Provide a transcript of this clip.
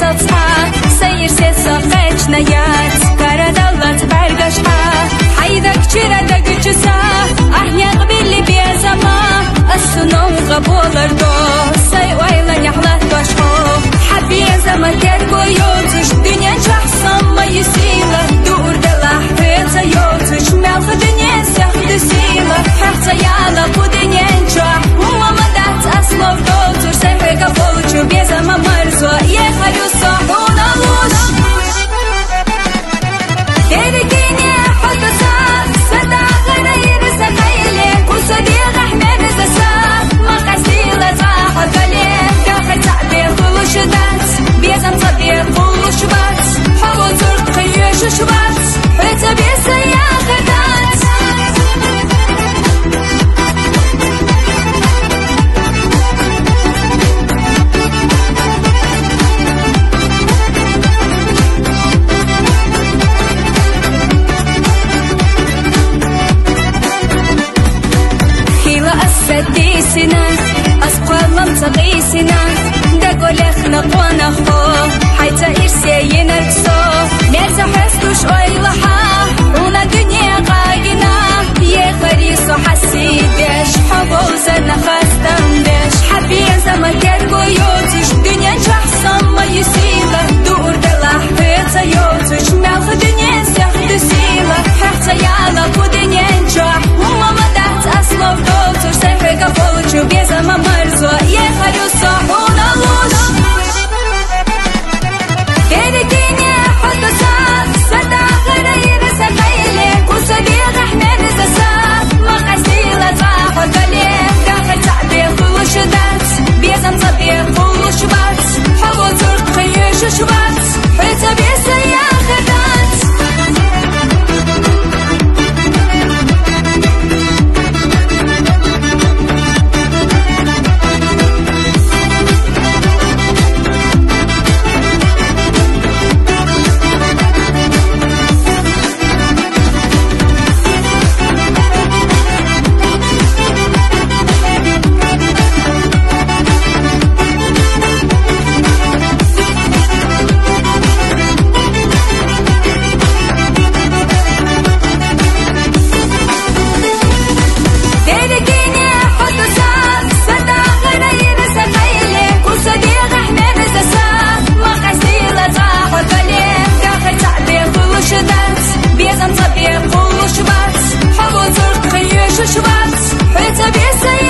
صوتها سير ساقش نيات كردلت برقشها حيدك جرا دقجسا أحيا قبل بيزما السنو قبولر دو سيويلا يحلت بشخو حبي زما ترقو يوتش دنيا شخصا ما يسيلا دور دلح فيتا يوتش ملخ دنيا سيخد سيلا حرصا يالا قدنيا نجح وما دات أصلو دوتش سيحي قبولچو بيزما مرزو يخلو صحونا لوش ترقيني حتى ساق سدا غير سقيلي وصديق احمد زساق ما قسيلة صاحب عليه كاخد تعبير كل شدات بيزم صديق كل شبات حول ترقي شبات فتبي سياق دات سديسنا أسقلم تقيسنا دقول اخنا قوانا خو حيتا إرسيين الكسو ميزا حسكوش أيلحا ونا دنيا غاينا يخريسو حسيدش حبوزنا خاستم بش حبين زمان كرقو يوتش دنيا شخصا ما يسيلا دور دلح فيتا يوتش ملخ دنيا سيخد سيلا حرصا يالا قدنيا نجح وما مدات أصلو دوتش سيحي قبولچو بيزما مرزو يخلو صحونا لوش ترقيني حتى ساق سدا غير سقيلي وصديق احمد زساق ما قسيلة صاحب عليه كاخد تعبير كل شدات بيزم صديق كل شبات حول ترقي شبات فتبي سياق دات شبات حبو ترقي شبات حتى بيسي